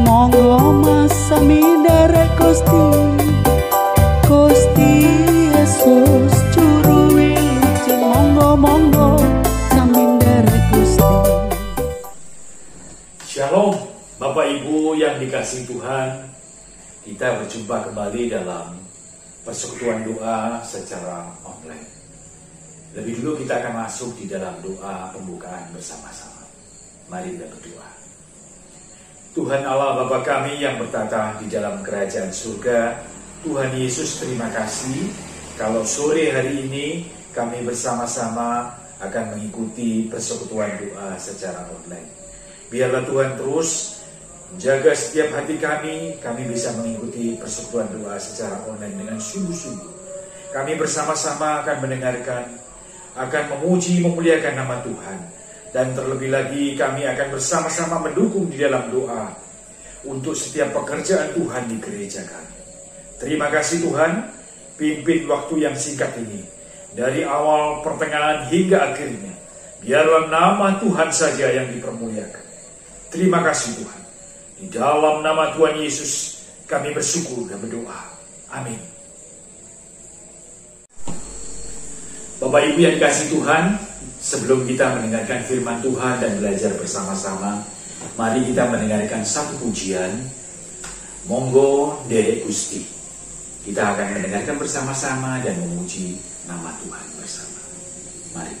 Monggo mas sami derek Gusti, Gusti Yesus juru wilujeng. Monggo sami derek Gusti. Shalom Bapak Ibu yang dikasihi Tuhan, kita berjumpa kembali dalam persekutuan doa secara online. Lebih dulu kita akan masuk di dalam doa pembukaan bersama-sama. Mari kita berdoa. Tuhan Allah Bapa kami yang bertata di dalam kerajaan surga, Tuhan Yesus terima kasih kalau sore hari ini kami bersama-sama akan mengikuti persekutuan doa secara online. Biarlah Tuhan terus menjaga setiap hati kami bisa mengikuti persekutuan doa secara online dengan sungguh-sungguh. Kami bersama-sama akan mendengarkan, akan memuji, memuliakan nama Tuhan. Dan terlebih lagi kami akan bersama-sama mendukung di dalam doa untuk setiap pekerjaan Tuhan di gereja kami. Terima kasih Tuhan, pimpin waktu yang singkat ini, dari awal, pertengahan hingga akhirnya. Biarlah nama Tuhan saja yang dipermuliakan. Terima kasih Tuhan. Di dalam nama Tuhan Yesus kami bersyukur dan berdoa. Amin. Bapak Ibu yang dikasihi Tuhan, sebelum kita mendengarkan firman Tuhan dan belajar bersama-sama, mari kita mendengarkan satu pujian, Monggo derek Gusti. Kita akan mendengarkan bersama-sama dan memuji nama Tuhan bersama. Mari.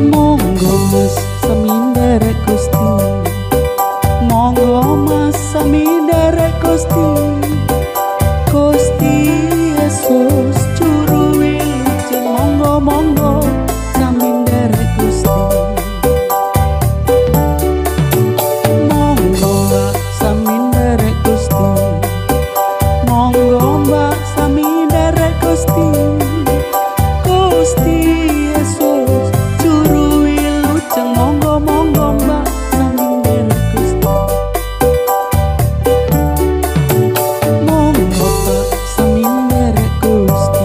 Monggo mas sami derek Gusti, monggo mas sami derek Gusti, Gusti Yesus juru wilujeng. Monggo sami derek Gusti. Monggo mbak sami derek Gusti, monggo mbak sami derek Gusti, Gusti Yesus juru wilujeng. Monggo mbak sami derek Gusti. Monggo pak sami derek Gusti,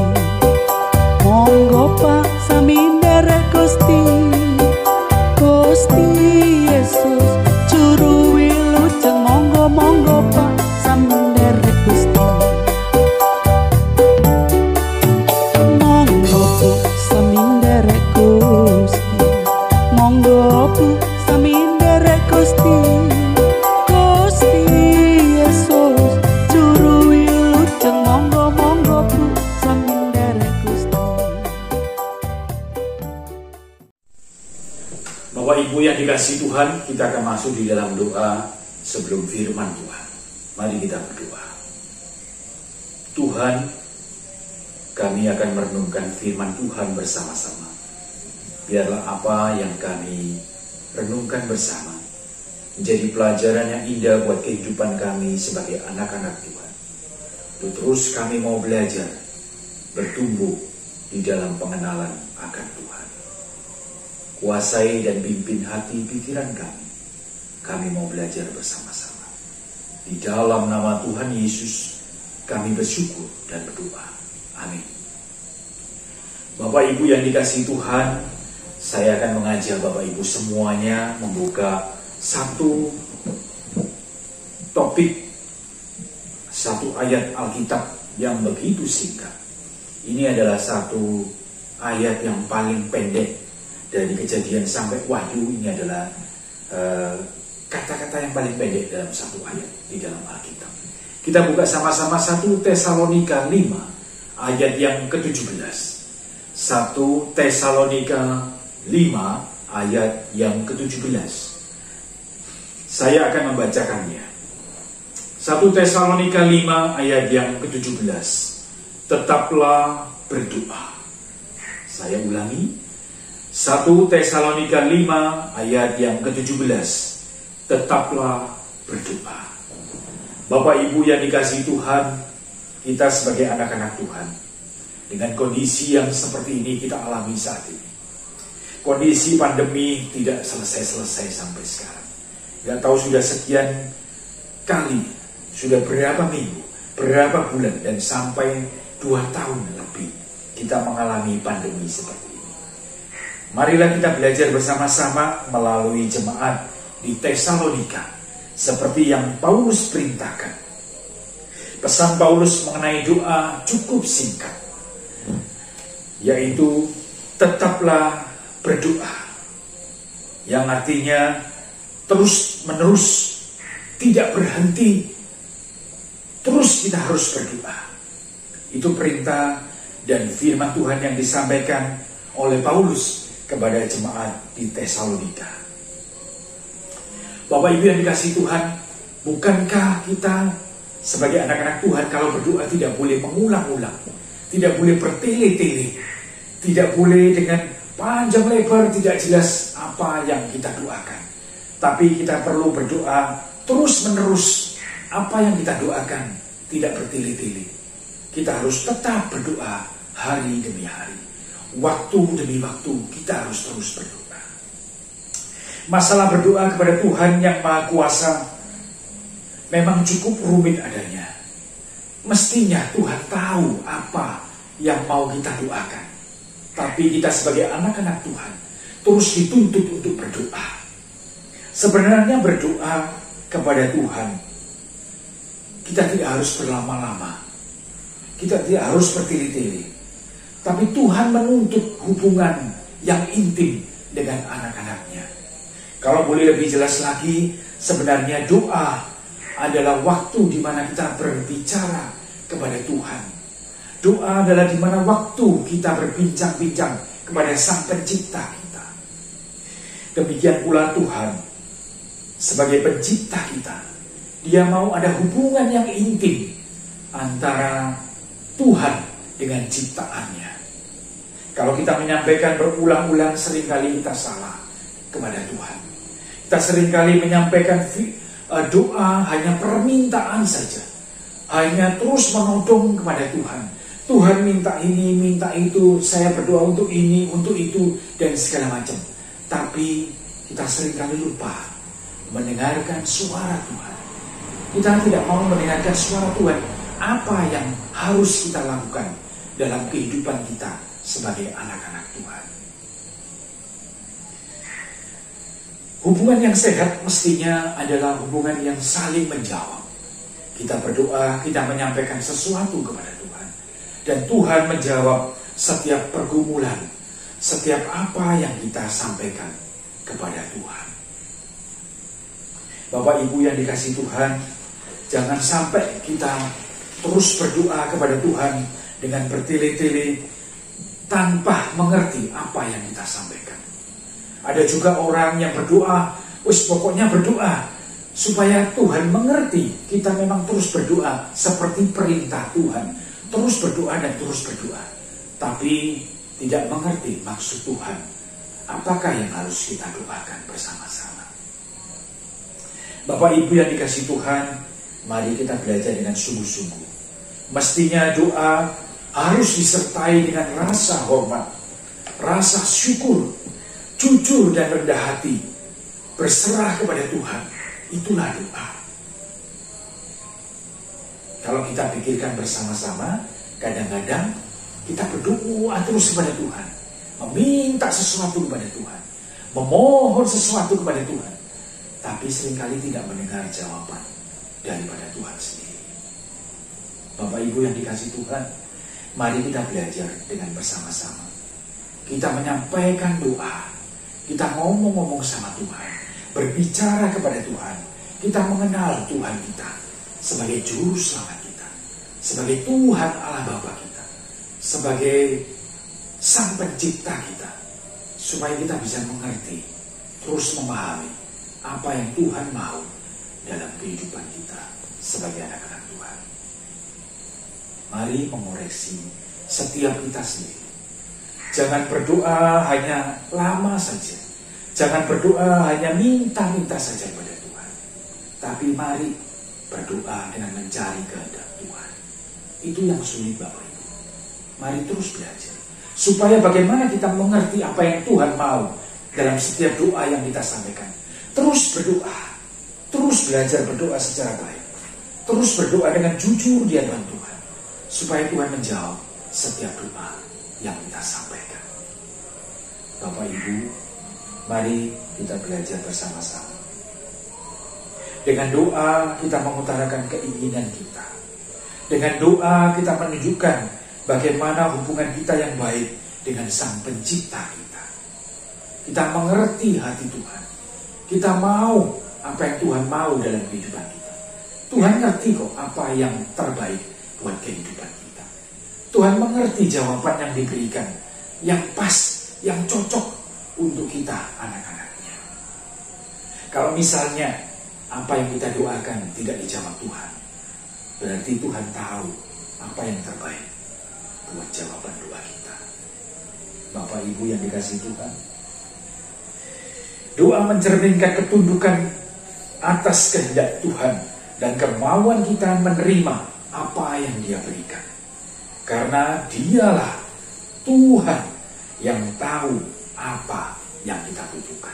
monggo pak sami derek Gusti, Gusti Yesus juru wilujeng. Monggo pak sami derek Gusti. Monggo bu sami derek Gusti, monggo bu sami derek Gusti, Gusti Yesus juru wilujeng. Monggo bu sami derek Gusti. Bapak Ibu yang dikasihi Tuhan, kita akan masuk di dalam doa sebelum firman Tuhan. Mari kita berdoa. Tuhan, kami akan merenungkan firman Tuhan bersama-sama. Biarlah apa yang kami renungkan bersama menjadi pelajaran yang indah buat kehidupan kami sebagai anak-anak Tuhan. Untuk terus kami mau belajar, bertumbuh di dalam pengenalan akan Tuhan. Kuasai dan pimpin hati pikiran kami. Kami mau belajar bersama-sama. Di dalam nama Tuhan Yesus, kami bersyukur dan berdoa. Amin. Bapak Ibu yang dikasihi Tuhan, saya akan mengajak Bapak Ibu semuanya membuka satu topik, satu ayat Alkitab yang begitu singkat. Ini adalah satu ayat yang paling pendek dari Kejadian sampai Wahyu. Ini adalah kata-kata yang paling pendek dalam satu ayat di dalam Alkitab. Kita buka sama-sama 1 Tesalonika 5 ayat yang ke-17. 1 Tesalonika 5 ayat yang ke-17. Saya akan membacakannya. 1 Tesalonika 5 ayat yang ke-17. Tetaplah berdoa. Saya ulangi. 1 Tesalonika 5 ayat yang ke-17. Tetaplah berdoa. Bapak Ibu yang dikasihi Tuhan, kita sebagai anak-anak Tuhan, dengan kondisi yang seperti ini kita alami saat ini. Kondisi pandemi tidak selesai-selesai sampai sekarang. Tidak tahu sudah sekian kali, sudah berapa minggu, berapa bulan, dan sampai 2 tahun lebih kita mengalami pandemi seperti ini. Marilah kita belajar bersama-sama melalui jemaat di Tesalonika seperti yang Paulus perintahkan. Pesan Paulus mengenai doa cukup singkat, yaitu tetaplah berdoa, yang artinya terus menerus, tidak berhenti, terus kita harus berdoa. Itu perintah dan firman Tuhan yang disampaikan oleh Paulus kepada jemaat di Tesalonika. Bapak Ibu yang dikasihi Tuhan, bukankah kita sebagai anak-anak Tuhan kalau berdoa tidak boleh mengulang-ulang, tidak boleh bertele-tele, tidak boleh dengan panjang lebar tidak jelas apa yang kita doakan. Tapi kita perlu berdoa terus-menerus, apa yang kita doakan tidak bertele-tele. Kita harus tetap berdoa hari demi hari, waktu demi waktu kita harus terus berdoa. Masalah berdoa kepada Tuhan yang Maha Kuasa memang cukup rumit adanya. Mestinya Tuhan tahu apa yang mau kita doakan. Tapi kita sebagai anak-anak Tuhan terus dituntut untuk berdoa. Sebenarnya berdoa kepada Tuhan, kita tidak harus berlama-lama, kita tidak harus bertele-tele. Tapi Tuhan menuntut hubungan yang intim dengan anak-anaknya. Kalau boleh lebih jelas lagi, sebenarnya doa adalah waktu di mana kita berbicara kepada Tuhan. Doa adalah di mana waktu kita berbincang-bincang kepada Sang Pencipta kita. Demikian pula Tuhan sebagai pencipta kita. Dia mau ada hubungan yang intim antara Tuhan dengan ciptaannya. Kalau kita menyampaikan berulang-ulang, seringkali kita salah kepada Tuhan. Kita seringkali menyampaikan doa hanya permintaan saja, hanya terus menodong kepada Tuhan. Tuhan minta ini, minta itu, saya berdoa untuk ini, untuk itu, dan segala macam. Tapi kita seringkali lupa mendengarkan suara Tuhan. Kita tidak mau mendengarkan suara Tuhan. Apa yang harus kita lakukan dalam kehidupan kita sebagai anak-anak Tuhan? Hubungan yang sehat mestinya adalah hubungan yang saling menjawab. Kita berdoa, kita menyampaikan sesuatu kepada Tuhan. Dan Tuhan menjawab setiap pergumulan, setiap apa yang kita sampaikan kepada Tuhan. Bapak Ibu yang dikasihi Tuhan, jangan sampai kita terus berdoa kepada Tuhan dengan bertele-tele tanpa mengerti apa yang kita sampaikan. Ada juga orang yang berdoa, pokoknya berdoa supaya Tuhan mengerti. Kita memang terus berdoa seperti perintah Tuhan, terus berdoa dan terus berdoa, tapi tidak mengerti maksud Tuhan. Apakah yang harus kita doakan bersama-sama? Bapak Ibu yang dikasihi Tuhan, mari kita belajar dengan sungguh-sungguh. Mestinya doa harus disertai dengan rasa hormat, rasa syukur, jujur dan rendah hati, berserah kepada Tuhan. Itulah doa. Kalau kita pikirkan bersama-sama, kadang-kadang kita berdoa terus kepada Tuhan, meminta sesuatu kepada Tuhan, memohon sesuatu kepada Tuhan, tapi seringkali tidak mendengar jawaban daripada Tuhan sendiri. Bapak Ibu yang dikasihi Tuhan, mari kita belajar dengan bersama-sama. Kita menyampaikan doa, kita ngomong-ngomong sama Tuhan, berbicara kepada Tuhan. Kita mengenal Tuhan kita sebagai juru selamat kita, sebagai Tuhan Allah Bapa kita, sebagai Sang Pencipta kita, supaya kita bisa mengerti, terus memahami apa yang Tuhan mau dalam kehidupan kita sebagai anak-anak Tuhan. Mari mengoreksi setiap kita sendiri. Jangan berdoa hanya lama saja. Jangan berdoa hanya minta-minta saja kepada Tuhan. Tapi mari berdoa dengan mencari kehendak Tuhan. Itu yang sulit Bapak Ibu. Mari terus belajar. Supaya bagaimana kita mengerti apa yang Tuhan mau dalam setiap doa yang kita sampaikan. Terus berdoa. Terus belajar berdoa secara baik. Terus berdoa dengan jujur di hadapan Tuhan. Supaya Tuhan menjawab setiap doa yang kita sampaikan. Bapak Ibu, mari kita belajar bersama-sama. Dengan doa kita mengutarakan keinginan kita. Dengan doa kita menunjukkan bagaimana hubungan kita yang baik dengan Sang Pencipta kita. Kita mengerti hati Tuhan. Kita mau apa yang Tuhan mau dalam kehidupan kita. Tuhan ngerti kok apa yang terbaik buat kehidupan kita. Tuhan mengerti jawaban yang diberikan, yang pas, yang cocok untuk kita anak-anaknya. Kalau misalnya apa yang kita doakan tidak dijawab Tuhan, berarti Tuhan tahu apa yang terbaik buat jawaban doa kita. Bapak Ibu yang dikasihi Tuhan, doa mencerminkan ketundukan atas kehendak Tuhan dan kemauan kita menerima apa yang Dia berikan. Karena Dialah Tuhan yang tahu apa yang kita butuhkan.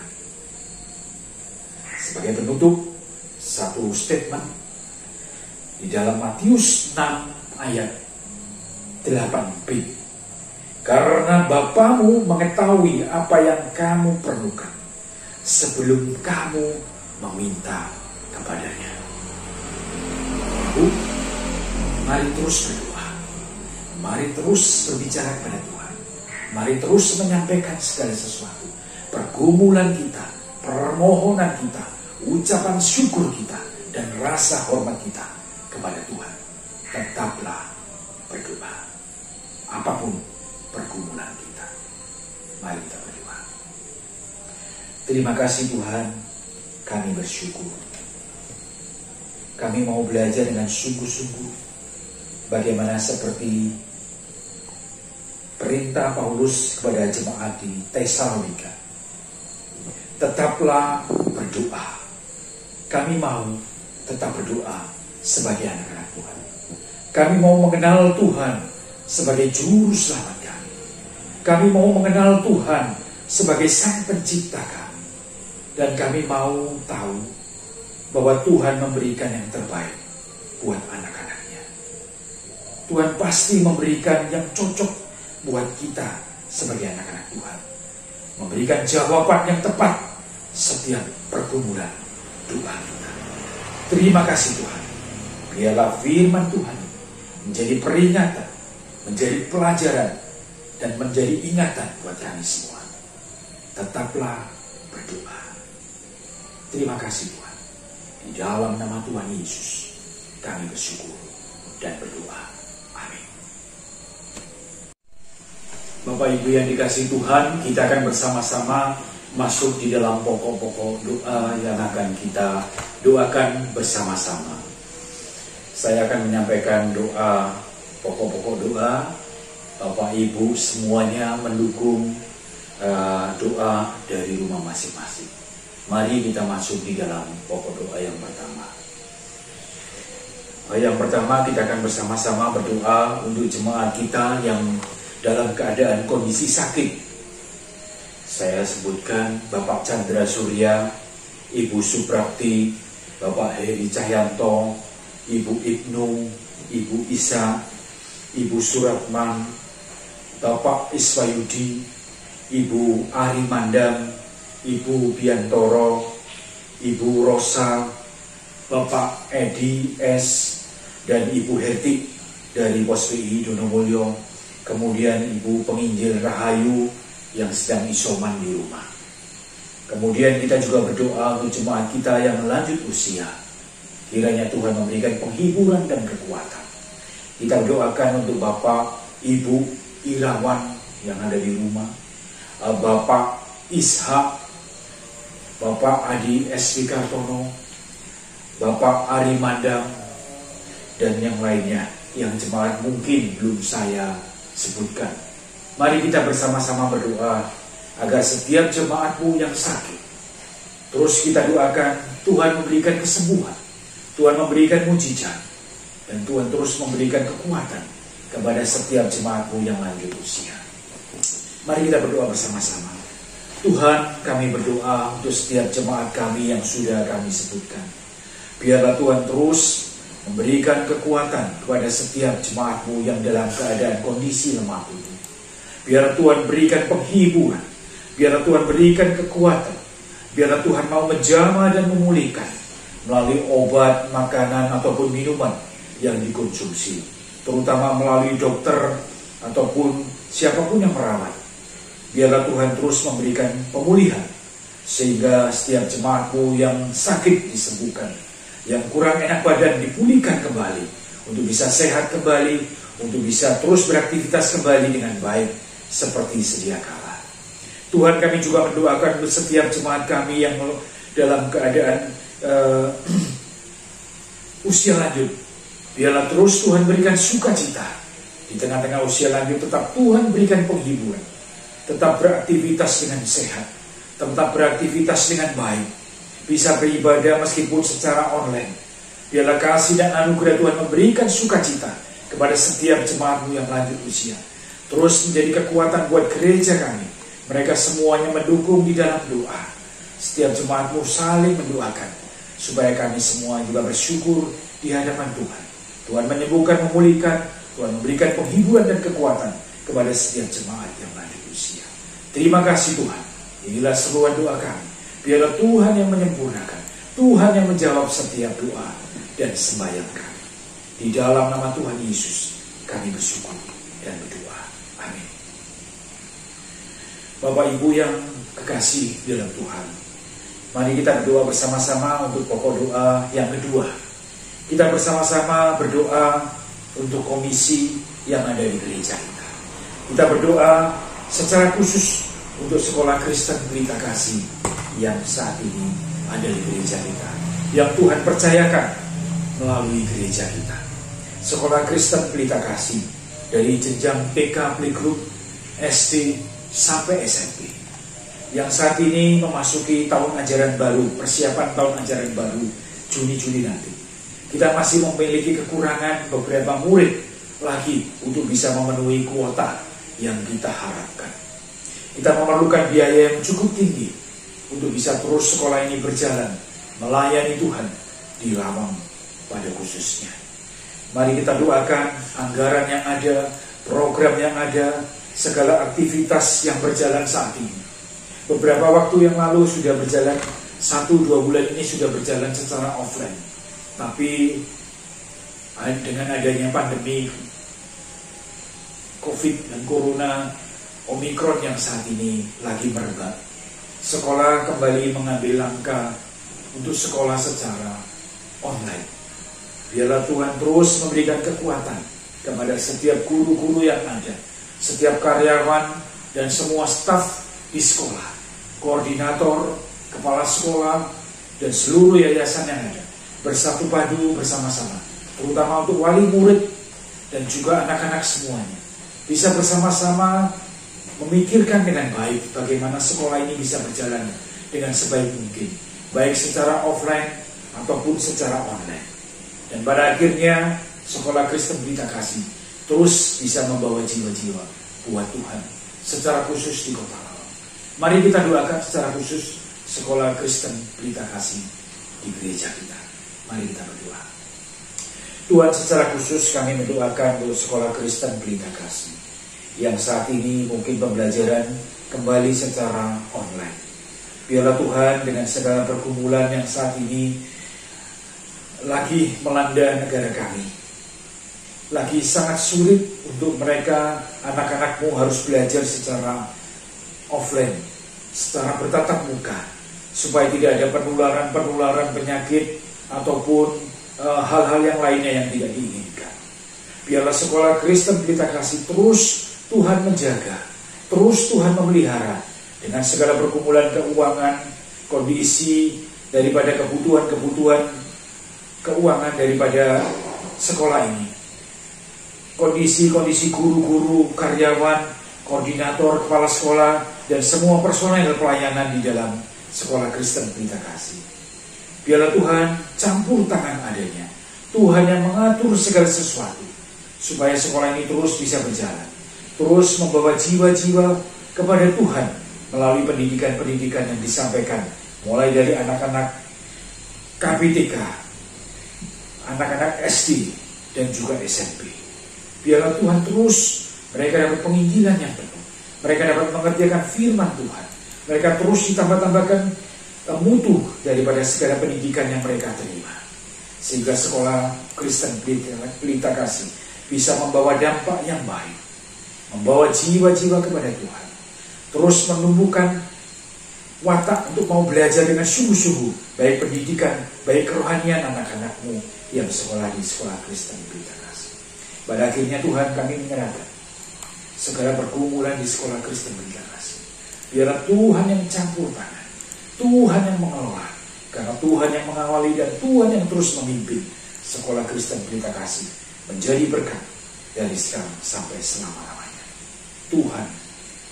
Sebagai penutup, satu statement di dalam Matius 6 ayat 8b. Karena Bapamu mengetahui apa yang kamu perlukan sebelum kamu meminta kepadanya. Ibu, mari terus berdoa. Mari terus berbicara kepada Tuhan. Mari terus menyampaikan segala sesuatu. Pergumulan kita, permohonan kita, ucapan syukur kita, dan rasa hormat kita kepada Tuhan. Tetaplah berdoa. Apapun pergumulan kita, mari kita berdoa. Terima kasih Tuhan, kami bersyukur. Kami mau belajar dengan sungguh-sungguh bagaimana seperti perintah Paulus kepada jemaat di Tesalonika. Tetaplah berdoa. Kami mau tetap berdoa sebagai anak-anak Tuhan. Kami mau mengenal Tuhan sebagai juru selamat kami. Kami mau mengenal Tuhan sebagai Sang Pencipta kami. Dan kami mau tahu bahwa Tuhan memberikan yang terbaik buat anak-anaknya. Tuhan pasti memberikan yang cocok buat kita sebagai anak-anak Tuhan. Memberikan jawaban yang tepat setiap pergumulan doa kita. Terima kasih Tuhan. Biarlah firman Tuhan menjadi peringatan, menjadi pelajaran, dan menjadi ingatan buat kami semua. Tetaplah berdoa. Terima kasih Tuhan. Di dalam nama Tuhan Yesus kami bersyukur dan berdoa. Amin. Bapak Ibu yang dikasihi Tuhan, kita akan bersama-sama masuk di dalam pokok-pokok doa yang akan kita doakan bersama-sama. Saya akan menyampaikan doa, pokok-pokok doa. Bapak Ibu semuanya mendukung doa dari rumah masing-masing. Mari kita masuk di dalam pokok doa yang pertama. Yang pertama kita akan bersama-sama berdoa untuk jemaat kita yang dalam keadaan kondisi sakit. Saya sebutkan Bapak Chandra Surya, Ibu Suprapti, Bapak Heri Cahyanto, Ibu Ibnu, Ibu Isa, Ibu Suratman, Bapak Iswayudi, Ibu Ari Mandam, Ibu Biantoro, Ibu Rosa, Bapak Edi S, dan Ibu Herti dari POSPI Donomulyo, kemudian Ibu Penginjil Rahayu yang sedang isoman di rumah. Kemudian kita juga berdoa untuk jemaat kita yang lanjut usia. Kiranya Tuhan memberikan penghiburan dan kekuatan. Kita berdoakan untuk Bapak Ibu Irawan yang ada di rumah, Bapak Ishak, Bapak Adi S. Kartono, Bapak Ari Mandam, dan yang lainnya yang jemaat mungkin belum saya sebutkan. Mari kita bersama-sama berdoa agar setiap jemaatmu yang sakit, terus kita doakan Tuhan memberikan kesembuhan, Tuhan memberikan mujizat, dan Tuhan terus memberikan kekuatan kepada setiap jemaatmu yang lanjut usia. Mari kita berdoa bersama-sama. Tuhan, kami berdoa untuk setiap jemaat kami yang sudah kami sebutkan. Biarlah Tuhan terus memberikan kekuatan kepada setiap jemaatmu yang dalam keadaan kondisi lemah itu. Biar Tuhan berikan penghiburan, biar Tuhan berikan kekuatan, biar Tuhan mau menjamah dan memulihkan melalui obat, makanan, ataupun minuman yang dikonsumsi, terutama melalui dokter ataupun siapapun yang merawat. Biarlah Tuhan terus memberikan pemulihan, sehingga setiap jemaatmu yang sakit disembuhkan, yang kurang enak badan dipulihkan kembali, untuk bisa sehat kembali, untuk bisa terus beraktivitas kembali dengan baik seperti sedia kala. Tuhan, kami juga mendoakan untuk setiap jemaat kami yang dalam keadaan usia lanjut. Biarlah terus Tuhan berikan sukacita. Di tengah-tengah usia lanjut tetap Tuhan berikan penghiburan. Tetap beraktivitas dengan sehat, tetap beraktivitas dengan baik, bisa beribadah meskipun secara online. Biarlah kasih dan anugerah Tuhan memberikan sukacita kepada setiap jemaatmu yang lanjut usia. Terus menjadi kekuatan buat gereja kami. Mereka semuanya mendukung di dalam doa. Setiap jemaatmu saling mendoakan, supaya kami semua juga bersyukur di hadapan Tuhan. Tuhan menyembuhkan, memulihkan, Tuhan memberikan penghiburan dan kekuatan kepada setiap jemaat yang lanjut usia. Terima kasih Tuhan. Inilah seruan doa kami. Biarlah Tuhan yang menyempurnakan, Tuhan yang menjawab setiap doa dan sembahyang kami. Di dalam nama Tuhan Yesus kami bersyukur dan berdoa. Amin. Bapak Ibu yang kekasih dalam Tuhan, mari kita berdoa bersama-sama untuk pokok doa yang kedua. Kita bersama-sama berdoa untuk komisi yang ada di gereja kita. Kita berdoa secara khusus untuk Sekolah Kristen Pelita Kasih yang saat ini ada di gereja kita, yang Tuhan percayakan melalui gereja kita. Sekolah Kristen Pelita Kasih dari jenjang TK, Playgroup, SD sampai SMP, yang saat ini memasuki tahun ajaran baru, persiapan tahun ajaran baru Juni-Juli nanti. Kita masih memiliki kekurangan beberapa murid lagi untuk bisa memenuhi kuota yang kita harapkan. Kita memerlukan biaya yang cukup tinggi untuk bisa terus sekolah ini berjalan, melayani Tuhan di Lawang pada khususnya. Mari kita doakan anggaran yang ada, program yang ada, segala aktivitas yang berjalan saat ini. Beberapa waktu yang lalu sudah berjalan, 1-2 bulan ini sudah berjalan secara offline. Tapi dengan adanya pandemi COVID dan Corona Omikron yang saat ini lagi merebak, sekolah kembali mengambil langkah untuk sekolah secara online. Biarlah Tuhan terus memberikan kekuatan kepada setiap guru-guru yang ada, setiap karyawan dan semua staf di sekolah, koordinator, kepala sekolah, dan seluruh yayasan yang ada, bersatu padu bersama-sama, terutama untuk wali murid dan juga anak-anak semuanya, bisa bersama-sama memikirkan dengan baik bagaimana sekolah ini bisa berjalan dengan sebaik mungkin, baik secara offline ataupun secara online. Dan pada akhirnya Sekolah Kristen Pelita Kasih terus bisa membawa jiwa-jiwa buat Tuhan secara khusus di Kota Lawang. Mari kita doakan secara khusus Sekolah Kristen Pelita Kasih di gereja kita. Mari kita berdoa. Tuhan, secara khusus kami mendoakan untuk Sekolah Kristen Pelita Kasih yang saat ini mungkin pembelajaran kembali secara online. Biarlah Tuhan dengan segala pergumulan yang saat ini lagi melanda negara kami, lagi sangat sulit untuk mereka, anak-anakmu harus belajar secara offline, secara bertatap muka, supaya tidak ada penularan penyakit ataupun hal-hal yang lainnya yang tidak diinginkan. Biarlah Sekolah Kristen Pelita Kasih terus Tuhan menjaga, terus Tuhan memelihara dengan segala pergumulan keuangan, kondisi daripada kebutuhan keuangan daripada sekolah ini, kondisi guru-guru, karyawan, koordinator, kepala sekolah, dan semua personel pelayanan di dalam Sekolah Kristen Pelita Kasih. Biarlah Tuhan campur tangan adanya, Tuhan yang mengatur segala sesuatu, supaya sekolah ini terus bisa berjalan, terus membawa jiwa-jiwa kepada Tuhan melalui pendidikan-pendidikan yang disampaikan, mulai dari anak-anak KPTK, anak-anak SD, dan juga SMP. Biarlah Tuhan terus mereka dapat penginjilan yang penuh, mereka dapat mengerjakan firman Tuhan, mereka terus ditambah-tambahkan mutu daripada segala pendidikan yang mereka terima. Sehingga sekolah Kristen Pelita Kasih bisa membawa dampak yang baik, membawa jiwa-jiwa kepada Tuhan, terus menumbuhkan watak untuk mau belajar dengan sungguh-sungguh, baik pendidikan, baik kerohanian anak-anakmu yang sekolah di sekolah Kristen Pelita Kasih. Pada akhirnya Tuhan, kami menyerahkan segala pergumulan di sekolah Kristen Pelita Kasih. Biarlah Tuhan yang campur tangan, Tuhan yang mengelola, karena Tuhan yang mengawali dan Tuhan yang terus memimpin sekolah Kristen Pelita Kasih menjadi berkat dari sekarang sampai selama-lamanya. Tuhan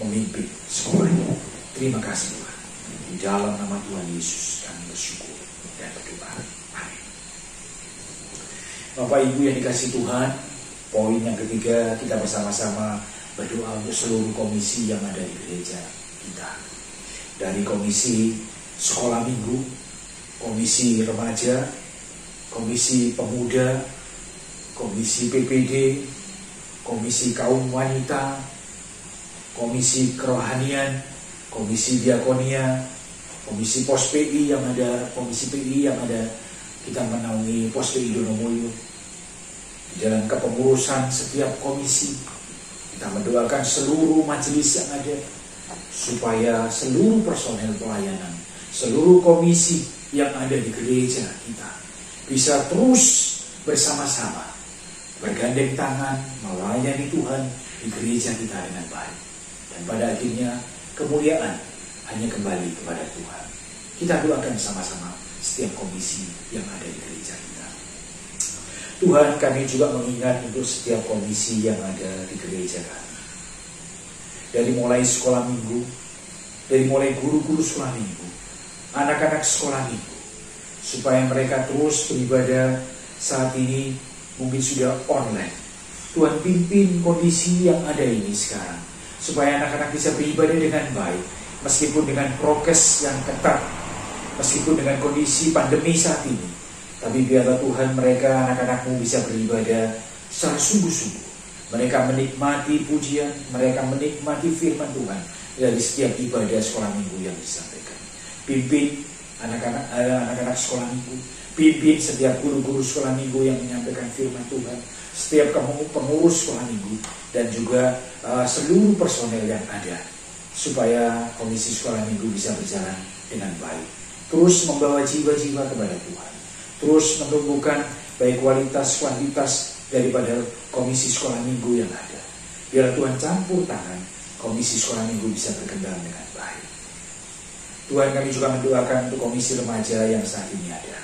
memimpin sekolah ini. Terima kasih Tuhan. Di dalam nama Tuhan Yesus kami bersyukur dan berdoa. Amin. Bapak Ibu yang dikasihi Tuhan, poin yang ketiga, kita bersama-sama berdoa untuk seluruh komisi yang ada di gereja kita. Dari komisi sekolah minggu, komisi remaja, komisi pemuda, komisi PPD, komisi kaum wanita, komisi kerohanian, komisi diakonia, komisi pos PI yang ada, komisi PI yang ada, kita menaungi pos PI Donomulyo. Di dalam kepengurusan setiap komisi, kita mendoakan seluruh majelis yang ada, supaya seluruh personel pelayanan, seluruh komisi yang ada di gereja kita bisa terus bersama-sama bergandeng tangan melayani Tuhan di gereja kita dengan baik. Dan pada akhirnya kemuliaan hanya kembali kepada Tuhan. Kita doakan sama-sama setiap komisi yang ada di gereja kita. Tuhan, kami juga mengingat untuk setiap komisi yang ada di gereja kami. Dari mulai sekolah minggu, dari mulai guru-guru sekolah minggu, anak-anak sekolah minggu, supaya mereka terus beribadah saat ini mungkin sudah online. Tuhan, pimpin kondisi yang ada ini sekarang, supaya anak-anak bisa beribadah dengan baik, meskipun dengan prokes yang ketat, meskipun dengan kondisi pandemi saat ini. Tapi biarlah Tuhan, mereka anak-anakmu bisa beribadah secara sungguh-sungguh. Mereka menikmati pujian, mereka menikmati firman Tuhan dari setiap ibadah sekolah minggu yang disampaikan. Pimpin anak-anak sekolah minggu, pimpin setiap guru-guru sekolah minggu yang menyampaikan firman Tuhan, setiap pengurus sekolah minggu, dan juga seluruh personel yang ada, supaya komisi sekolah minggu bisa berjalan dengan baik, terus membawa jiwa-jiwa kepada Tuhan, terus menumbuhkan baik kualitas kuantitas daripada komisi sekolah minggu yang ada. Biar Tuhan campur tangan, komisi sekolah minggu bisa berkembang dengan baik. Tuhan, kami juga mendoakan untuk komisi remaja yang saat ini ada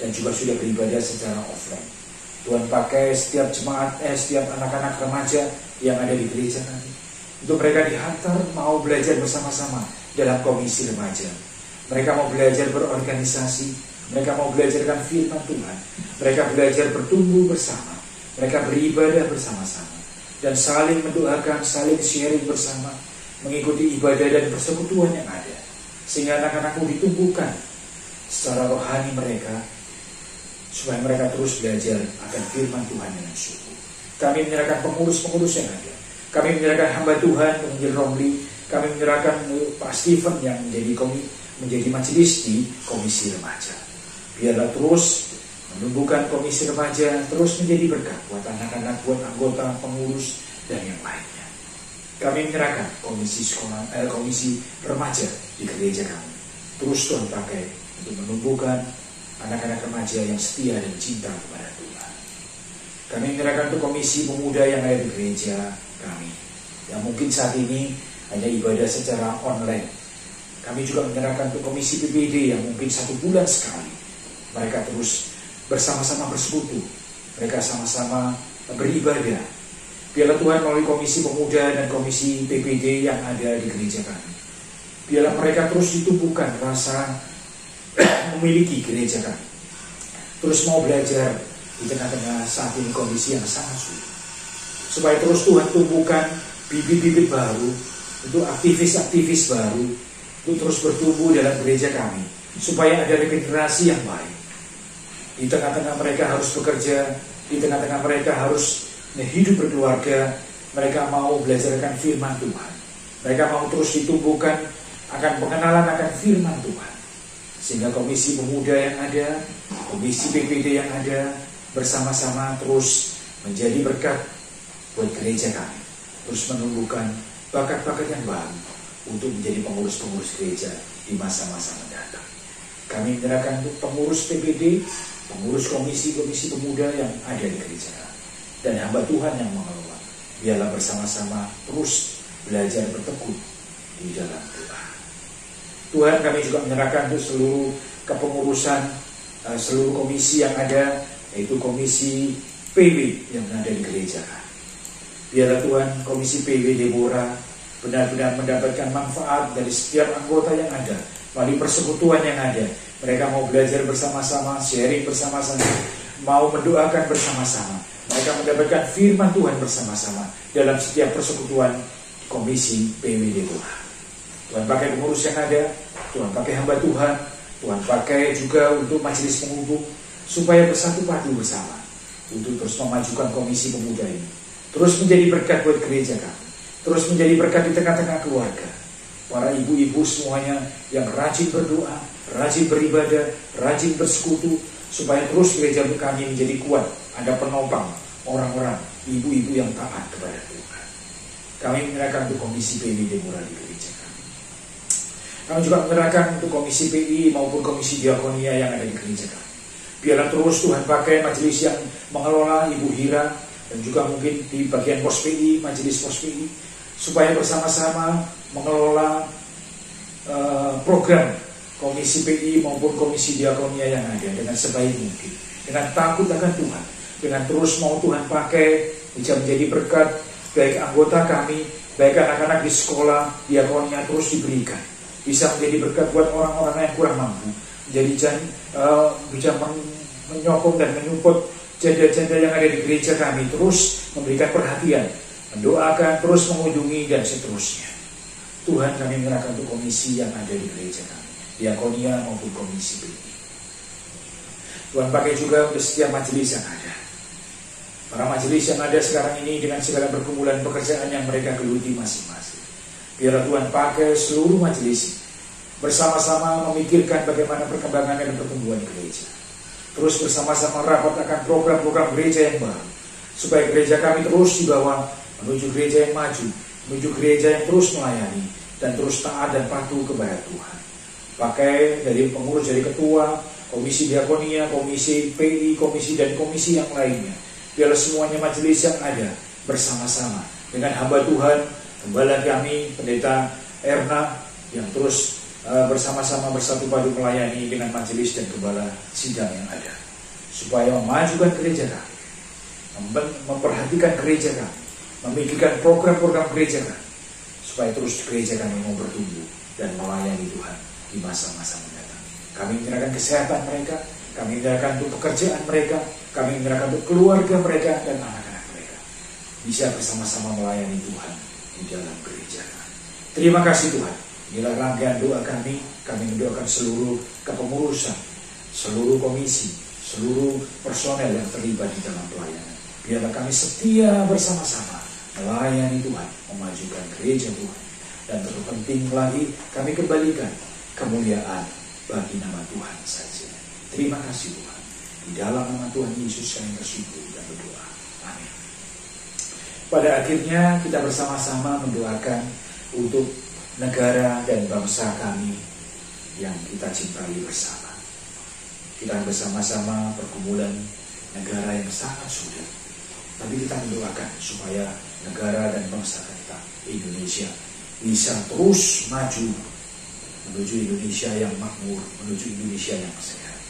dan juga sudah beribadah secara offline. Tuhan, pakai setiap jemaat, setiap anak-anak remaja yang ada di gereja kami, untuk mereka dihantar mau belajar bersama-sama dalam komisi remaja. Mereka mau belajar berorganisasi, mereka mau belajarkan firman Tuhan, mereka belajar bertumbuh bersama, mereka beribadah bersama-sama, dan saling mendoakan, saling sharing bersama, mengikuti ibadah dan persekutuan yang ada, sehingga anak-anakmu ditumbuhkan secara rohani mereka, supaya mereka terus belajar akan firman Tuhan dengan sungguh. Kami menyerahkan pengurus-pengurus yang ada, kami menyerahkan hamba Tuhan, Penginjil Romli, kami menyerahkan Pak Stephen yang menjadi majelis di komisi remaja. Biarlah terus menumbuhkan komisi remaja, terus menjadi berkat buat anak-anak, buat anggota, pengurus, dan yang lainnya. Kami menyerahkan komisi remaja di gereja kami. Terus Tuhan pakai untuk menumbuhkan anak-anak remaja yang setia dan cinta kepada Tuhan. Kami menyerahkan untuk komisi pemuda yang ada di gereja kami, yang mungkin saat ini hanya ibadah secara online. Kami juga menyerahkan untuk komisi PPD yang mungkin 1 bulan sekali mereka terus bersama-sama bersekutu, mereka sama-sama beribadah. Biarlah Tuhan melalui komisi pemuda dan komisi PPD yang ada di gereja kami, biarlah mereka terus ditumbuhkan rasa memiliki gereja kami, terus mau belajar di tengah-tengah saat ini kondisi yang sangat sulit, supaya terus Tuhan tumbuhkan bibit-bibit baru untuk aktivis-aktivis baru, untuk terus bertumbuh dalam gereja kami, supaya ada regenerasi yang baik. Di tengah-tengah mereka harus bekerja, di tengah-tengah mereka harus hidup berkeluarga, mereka mau belajarkan firman Tuhan, mereka mau terus ditumbuhkan akan pengenalan akan firman Tuhan, Sehingga komisi pemuda yang ada, komisi PPD yang ada, bersama-sama terus menjadi berkat buat gereja kami. Terus menumbuhkan bakat-bakat yang baru untuk menjadi pengurus-pengurus gereja di masa-masa mendatang. Kami menyerahkan untuk pengurus PPD, pengurus komisi-komisi pemuda yang ada di gereja kami, dan hamba Tuhan yang mengelola. Biarlah bersama-sama terus belajar bertekun di dalam doa. Tuhan, kami juga menyerahkan untuk seluruh kepengurusan, seluruh komisi yang ada, yaitu komisi PW yang ada di gereja. Biarlah Tuhan, komisi PW Deborah benar-benar mendapatkan manfaat dari setiap anggota yang ada, melalui persekutuan yang ada. Mereka mau belajar bersama-sama, sharing bersama-sama, mau mendoakan bersama-sama. Mereka mendapatkan firman Tuhan bersama-sama dalam setiap persekutuan komisi PW Deborah. Tuhan pakai pengurus yang ada, Tuhan pakai hamba Tuhan, Tuhan pakai juga untuk majelis penghubung, supaya bersatu padu bersama untuk terus memajukan komisi pemuda ini, terus menjadi berkat buat gereja kami, terus menjadi berkat di tengah-tengah keluarga. Para ibu-ibu semuanya yang rajin berdoa, rajin beribadah, rajin bersekutu, supaya terus gereja kami menjadi kuat, ada penopang orang-orang, ibu-ibu yang taat kepada Tuhan. Kami menyerahkan untuk komisi PW Deborah di gereja kami. Kami juga menyerahkan untuk komisi PI maupun komisi diakonia yang ada di gereja kami. Biarlah terus Tuhan pakai majelis yang mengelola, Ibu Hira, dan juga mungkin di bagian pos PI, majelis pos PI, supaya bersama-sama mengelola program komisi PI maupun komisi diakonia yang ada dengan sebaik mungkin, dengan takut akan Tuhan, dengan terus mau Tuhan pakai bisa menjadi berkat baik anggota kami, baik anak-anak di sekolah diakonia terus diberikan, bisa menjadi berkat buat orang-orang yang kurang mampu, bisa menyokong dan menyupport janda-janda yang ada di gereja kami, terus memberikan perhatian, mendoakan, terus mengunjungi, dan seterusnya. Tuhan, kami menyerahkan untuk komisi yang ada di gereja kami, diakonia maupun komisi PI. Tuhan pakai juga untuk setiap majelis yang ada. Para majelis yang ada sekarang ini dengan segala pergumulan pekerjaan yang mereka geluti masing-masing. Biarlah Tuhan pakai seluruh majelis bersama-sama memikirkan bagaimana perkembangan dan pertumbuhan gereja. Terus bersama-sama rapat akan program-program gereja yang baru, supaya gereja kami terus dibawa menuju gereja yang maju, menuju gereja yang terus melayani dan terus taat dan patuh kepada Tuhan. Pakai dari pengurus, dari ketua, komisi diakonia, komisi PI, komisi dan komisi yang lainnya. Biarlah semuanya majelis yang ada bersama-sama dengan hamba Tuhan, gembala kami, pendeta Erna, yang terus bersama-sama bersatu padu melayani dengan majelis dan gembala sidang yang ada, supaya memajukan gereja kami, memperhatikan gereja kami, memikirkan program-program gereja kami, supaya terus gereja kami mau bertumbuh dan melayani Tuhan di masa-masa mendatang. Kami menyerahkan kesehatan mereka, kami menyerahkan untuk pekerjaan mereka, kami menyerahkan untuk keluarga mereka dan anak-anak mereka, bisa bersama-sama melayani Tuhan di dalam gereja kami. Terima kasih Tuhan. Inilah rangkaian doa kami mendoakan seluruh kepengurusan, seluruh komisi, seluruh personel yang terlibat di dalam pelayanan. Biarlah kami setia bersama-sama melayani Tuhan, memajukan gereja Tuhan. Dan terpenting lagi, kami kembalikan kemuliaan bagi nama Tuhan saja. Terima kasih Tuhan. Di dalam nama Tuhan Yesus kami bersyukur dan berdoa. Amin. Pada akhirnya kita bersama-sama mendoakan untuk negara dan bangsa kami yang kita cintai bersama. Kita bersama-sama pergumulan negara yang sangat sulit, tapi kita mendoakan supaya negara dan bangsa kita, Indonesia, bisa terus maju menuju Indonesia yang makmur, menuju Indonesia yang sehat.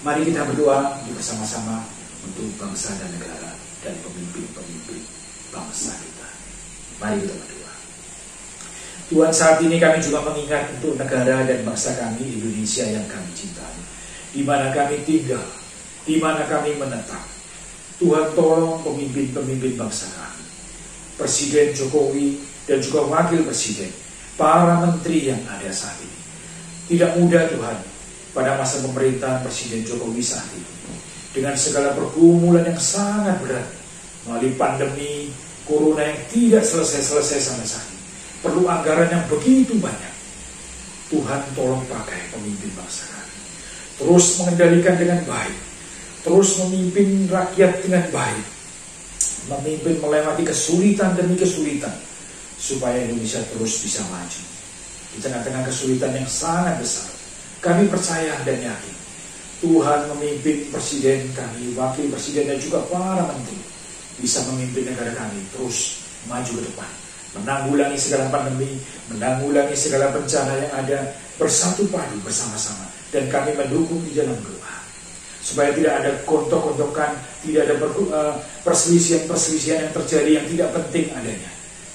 Mari kita berdoa bersama-sama untuk bangsa dan negara dan pemimpin-pemimpin bangsa kita. Mari kita berdoa. Tuhan, saat ini kami juga mengingat untuk negara dan bangsa kami, Indonesia yang kami cintai, di mana kami tinggal, di mana kami menetap. Tuhan, tolong pemimpin-pemimpin bangsa kami, Presiden Jokowi dan juga Wakil Presiden, para menteri yang ada saat ini. Tidak mudah Tuhan, pada masa pemerintahan Presiden Jokowi saat ini, dengan segala pergumulan yang sangat berat, melalui pandemi Corona yang tidak selesai-selesai sampai saat ini. Perlu anggaran yang begitu banyak. Tuhan, tolong pakai pemimpin bangsa kami. terus mengendalikan dengan baik, terus memimpin rakyat dengan baik, memimpin melewati kesulitan demi kesulitan, supaya Indonesia terus bisa maju. Di tengah-tengah kesulitan yang sangat besar, kami percaya dan yakin Tuhan memimpin presiden kami, wakil presiden dan juga para menteri bisa memimpin negara kami terus maju ke depan, menanggulangi segala pandemi, menanggulangi segala bencana yang ada, bersatu padu bersama-sama. Dan kami mendukung di dalam doa supaya tidak ada gontok-gontokan, tidak ada perselisihan-perselisihan yang terjadi yang tidak penting adanya.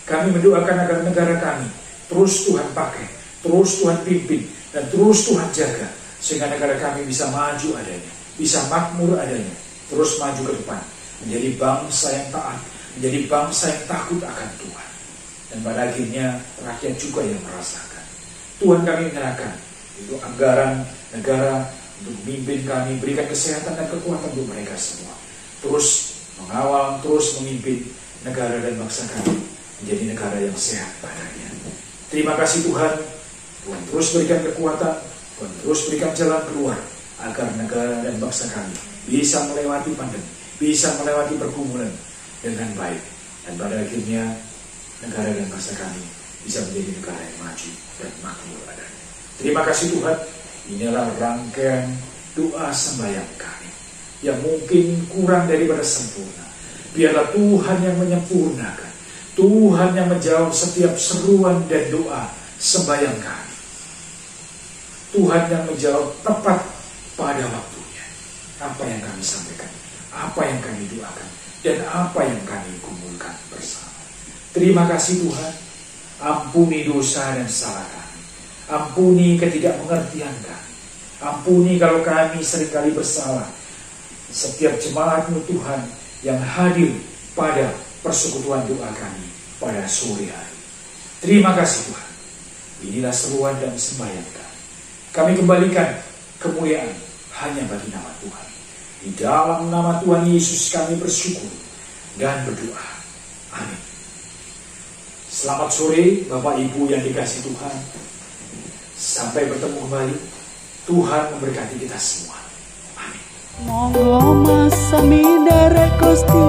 Kami mendoakan agar negara kami terus Tuhan pakai, terus Tuhan pimpin, dan terus Tuhan jaga, sehingga negara kami bisa maju adanya, bisa makmur adanya, terus maju ke depan, menjadi bangsa yang taat, menjadi bangsa yang takut akan Tuhan. Dan pada akhirnya rakyat juga yang merasakan. Tuhan kami menyerahkan itu anggaran negara untuk memimpin kami, berikan kesehatan dan kekuatan untuk mereka semua, terus mengawal, terus memimpin negara dan bangsa kami menjadi negara yang sehat padanya. Terima kasih Tuhan. Tuhan terus berikan kekuatan, Tuhan terus berikan jalan keluar agar negara dan bangsa kami bisa melewati pandemi, bisa melewati pergumulan dengan baik, dan pada akhirnya negara dan bangsa kami bisa menjadi negara yang maju dan makmur adanya. Terima kasih Tuhan. Inilah rangkaian doa sembahyang kami yang mungkin kurang daripada sempurna. Biarlah Tuhan yang menyempurnakan, Tuhan yang menjawab setiap seruan dan doa sembahyang kami. Tuhan yang menjawab tepat pada waktunya apa yang kami sampaikan, apa yang kami doakan, dan apa yang kami kumpulkan bersama. Terima kasih Tuhan. Ampuni dosa dan salah kami. Ampuni ketidakmengertian kami. Ampuni kalau kami seringkali bersalah. Setiap jemaat-Mu Tuhan yang hadir pada persekutuan doa kami pada sore hari. Terima kasih Tuhan. Inilah seruan dan sembahyang kami. Kami kembalikan kemuliaan hanya bagi nama Tuhan. Di dalam nama Tuhan Yesus kami bersyukur dan berdoa. Amin. Selamat sore Bapak Ibu yang dikasihi Tuhan. Sampai bertemu kembali. Tuhan memberkati kita semua. Amin. Monggo Mas Sami derek Gusti